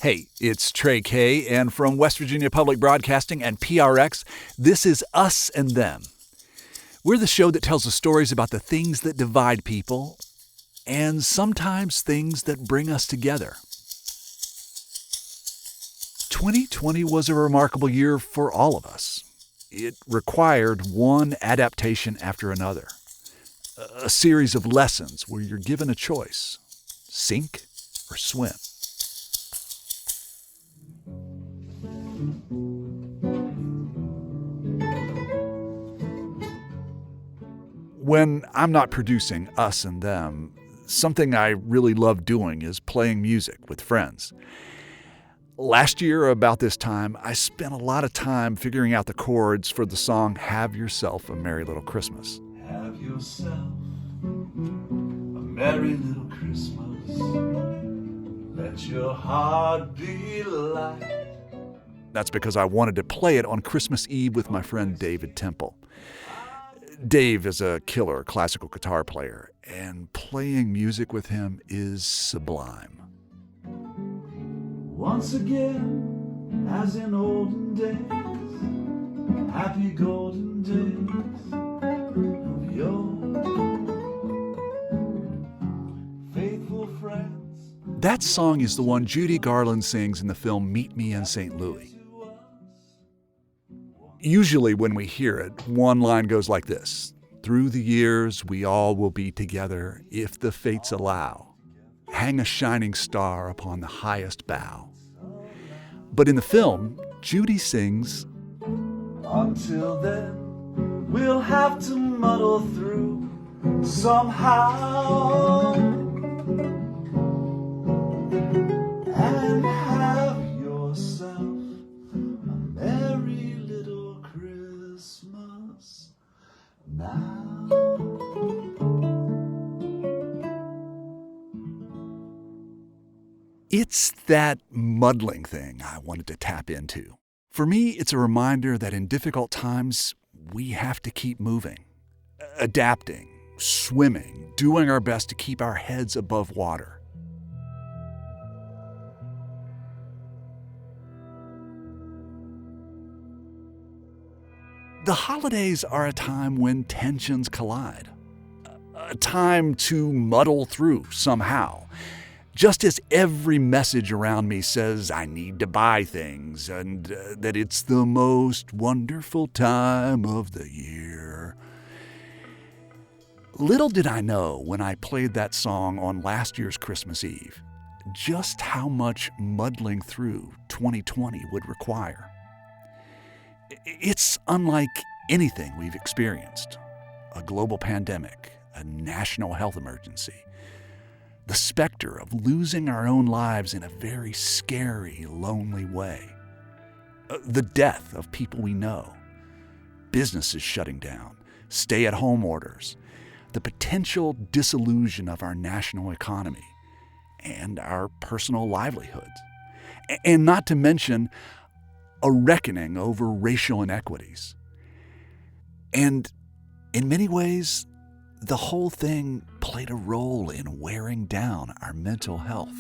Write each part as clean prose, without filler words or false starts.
Hey, it's Trey Kay, and from West Virginia Public Broadcasting and PRX, this is Us and Them. We're the show that tells the stories about the things that divide people and sometimes things that bring us together. 2020 was a remarkable year for all of us. It required one adaptation after another, a series of lessons where you're given a choice: sink or swim. When I'm not producing Us and Them, something I really love doing is playing music with friends. Last year, about this time, I spent a lot of time figuring out the chords for the song Have Yourself a Merry Little Christmas. Have yourself a merry little Christmas. Let your heart be light. That's because I wanted to play it on Christmas Eve with my friend David Temple. Dave is a killer classical guitar player, and playing music with him is sublime. Once again, as in olden days, happy golden days of your faithful friends. That song is the one Judy Garland sings in the film Meet Me in St. Louis. Usually when we hear it, one line goes like this: "Through the years we all will be together, if the fates allow. Hang a shining star upon the highest bough." But in the film, Judy sings, "Until then, we'll have to muddle through somehow and have yourself a merry little Christmas now." It's that muddling thing I wanted to tap into. For me, it's a reminder that in difficult times, we have to keep moving, adapting, swimming, doing our best to keep our heads above water. The holidays are a time when tensions collide, a time to muddle through somehow. Just as every message around me says I need to buy things and that it's the most wonderful time of the year. Little did I know when I played that song on last year's Christmas Eve just how much muddling through 2020 would require. It's unlike anything we've experienced: a global pandemic, a national health emergency, the specter of losing our own lives in a very scary, lonely way, the death of people we know, businesses shutting down, stay-at-home orders, the potential disillusion of our national economy and our personal livelihoods, and not to mention a reckoning over racial inequities. And in many ways, the whole thing played a role in wearing down our mental health.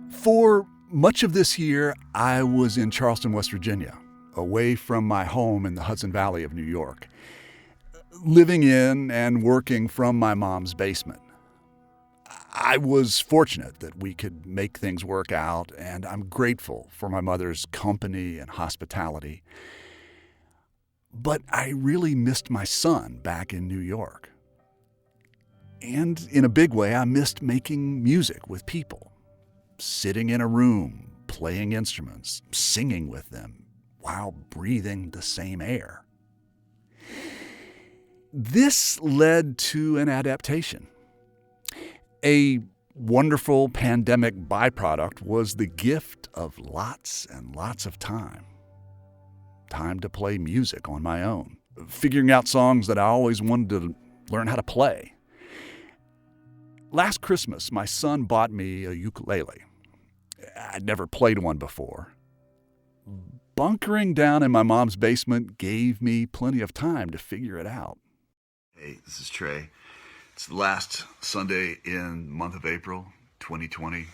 For much of this year, I was in Charleston, West Virginia, away from my home in the Hudson Valley of New York, living in and working from my mom's basement. I was fortunate that we could make things work out, and I'm grateful for my mother's company and hospitality. But I really missed my son back in New York. And in a big way, I missed making music with people, sitting in a room, playing instruments, singing with them, while breathing the same air. This led to an adaptation. A wonderful pandemic byproduct was the gift of lots and lots of time. Time to play music on my own, figuring out songs that I always wanted to learn how to play. Last Christmas, my son bought me a ukulele. I'd never played one before. bunkering down in my mom's basement gave me plenty of time to figure it out. Hey, this is Trey. It's the last Sunday in the month of April, 2020.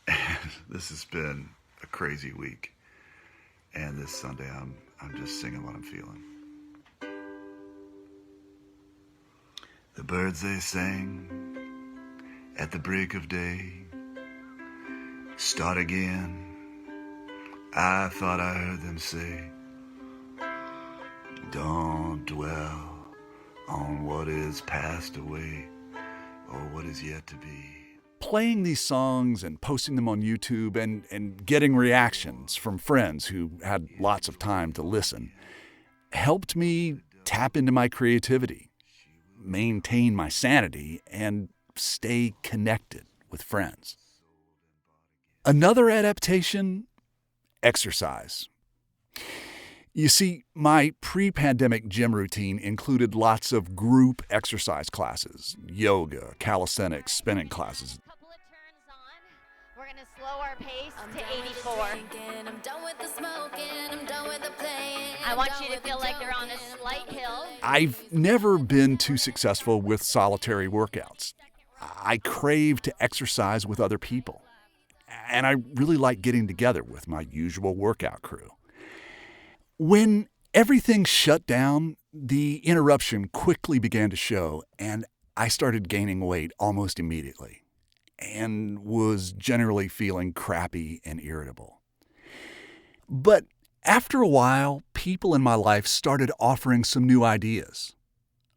And this has been a crazy week. And this Sunday, I'm just singing what I'm feeling. The birds they sang at the break of day. Start again. I thought I heard them say, don't dwell on what is passed away or what is yet to be. Playing these songs and posting them on YouTube and getting reactions from friends who had lots of time to listen helped me tap into my creativity, maintain my sanity, and stay connected with friends. Another adaptation: exercise. You see, my pre-pandemic gym routine included lots of group exercise classes, yoga, calisthenics, spinning classes. Couple of turns on. We're going to slow our pace to 84. I'm done with the smoking, I'm done with the playing. I want you to feel like you're on a slight hill. I've never been too successful with solitary workouts. I crave to exercise with other people. And I really like getting together with my usual workout crew. When everything shut down, the interruption quickly began to show, and I started gaining weight almost immediately and was generally feeling crappy and irritable. But after a while, people in my life started offering some new ideas.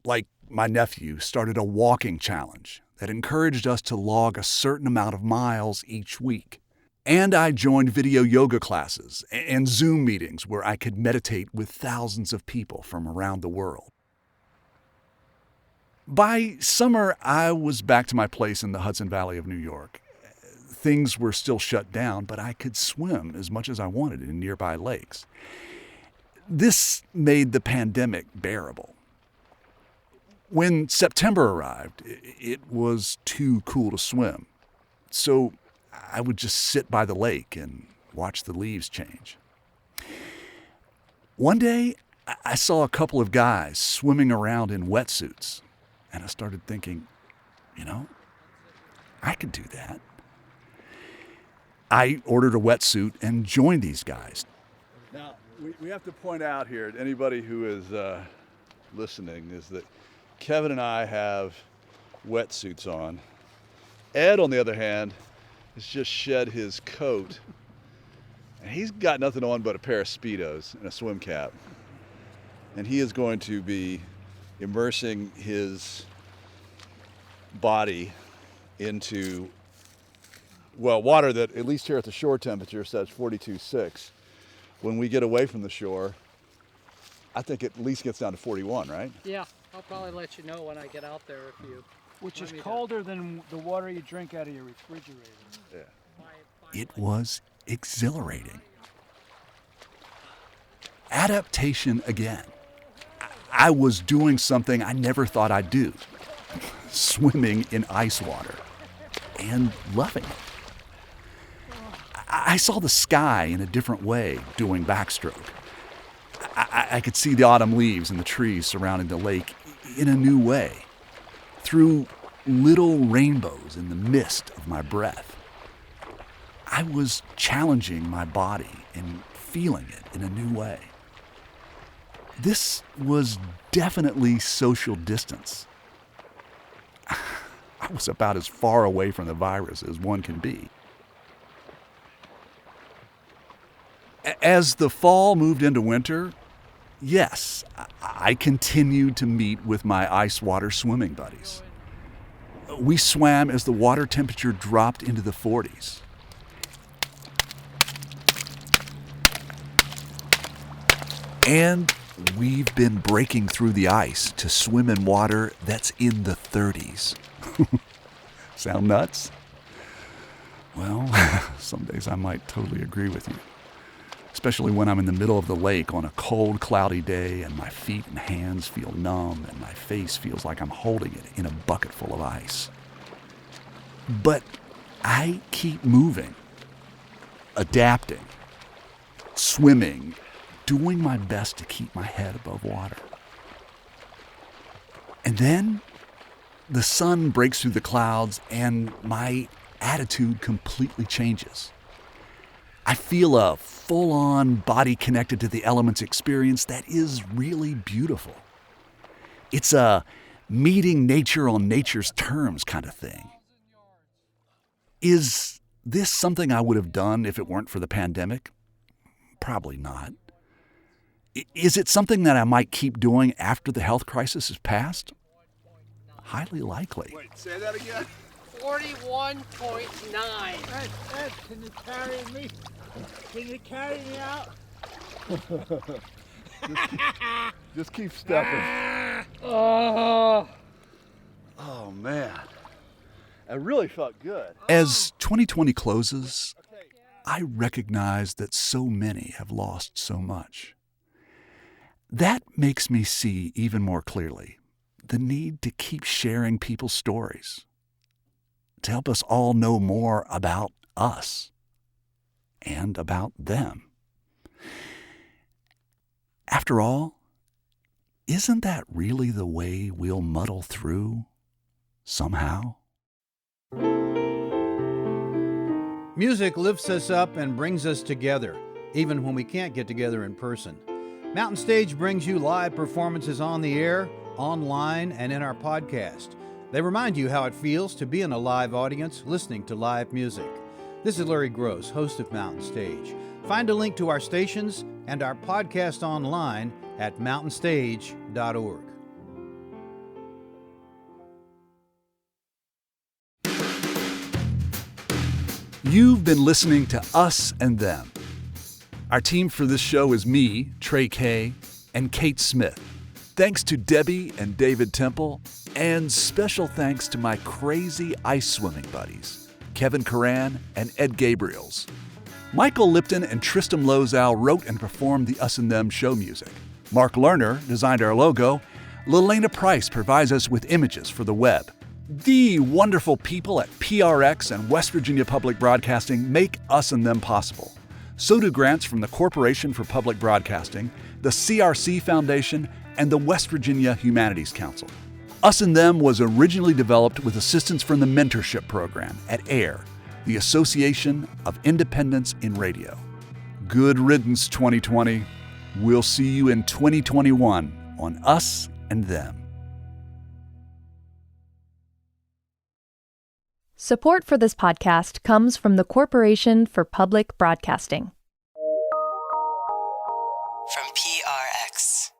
Like my nephew started a walking challenge that encouraged us to log a certain amount of miles each week. And I joined video yoga classes and Zoom meetings where I could meditate with thousands of people from around the world. By summer, I was back to my place in the Hudson Valley of New York. Things were still shut down, but I could swim as much as I wanted in nearby lakes. This made the pandemic bearable. When September arrived, it was too cool to swim. So I would just sit by the lake and watch the leaves change. One day, I saw a couple of guys swimming around in wetsuits, and I started thinking, I could do that. I ordered a wetsuit and joined these guys. Now, we have to point out here to anybody who is listening is that Kevin and I have wetsuits on. Ed, on the other hand, has just shed his coat, and he's got nothing on but a pair of Speedos and a swim cap. And he is going to be immersing his body into, water that, at least here at the shore temperature, says 42.6. When we get away from the shore, I think it at least gets down to 41, right? Yeah, I'll probably let you know when I get out there if you... Which is colder than the water you drink out of your refrigerator. Yeah. It was exhilarating. Adaptation again. I was doing something I never thought I'd do. Swimming in ice water. And loving it. I saw the sky in a different way doing backstroke. I could see the autumn leaves and the trees surrounding the lake in a new way. Through little rainbows in the mist of my breath. I was challenging my body and feeling it in a new way. This was definitely social distance. I was about as far away from the virus as one can be. As the fall moved into winter, yes, I continued to meet with my ice water swimming buddies. We swam as the water temperature dropped into the 40s. And we've been breaking through the ice to swim in water that's in the 30s. Sound nuts? Well, some days I might totally agree with you. Especially when I'm in the middle of the lake on a cold, cloudy day and my feet and hands feel numb and my face feels like I'm holding it in a bucket full of ice. But I keep moving, adapting, swimming, doing my best to keep my head above water. And then the sun breaks through the clouds and my attitude completely changes. I feel a full-on body connected to the elements experience that is really beautiful. It's a meeting nature on nature's terms kind of thing. Is this something I would have done if it weren't for the pandemic? Probably not. Is it something that I might keep doing after the health crisis is passed? Highly likely. Wait, say that again? 41.9. Ed, can you carry me? Can you carry me out? Just keep stepping. Oh. Oh, man. It really felt good. As 2020 closes, I recognize that so many have lost so much. That makes me see even more clearly the need to keep sharing people's stories, to help us all know more about us and about them. After all, isn't that really the way we'll muddle through somehow? Music lifts us up and brings us together, even when we can't get together in person. Mountain Stage brings you live performances on the air, online, and in our podcast. They remind you how it feels to be in a live audience listening to live music. This is Larry Gross, host of Mountain Stage. Find a link to our stations and our podcast online at mountainstage.org. You've been listening to Us and Them. Our team for this show is me, Trey Kay, and Kate Smith. Thanks to Debbie and David Temple, and special thanks to my crazy ice swimming buddies, Kevin Coran and Ed Gabriels. Michael Lipton and Tristan Lozow wrote and performed the Us and Them show music. Mark Lerner designed our logo. Lelena Price provides us with images for the web. The wonderful people at PRX and West Virginia Public Broadcasting make Us and Them possible. So do grants from the Corporation for Public Broadcasting, the CRC Foundation, and the West Virginia Humanities Council. Us and Them was originally developed with assistance from the Mentorship Program at AIR, the Association of Independents in Radio. Good riddance, 2020. We'll see you in 2021 on Us and Them. Support for this podcast comes from the Corporation for Public Broadcasting. From PRX.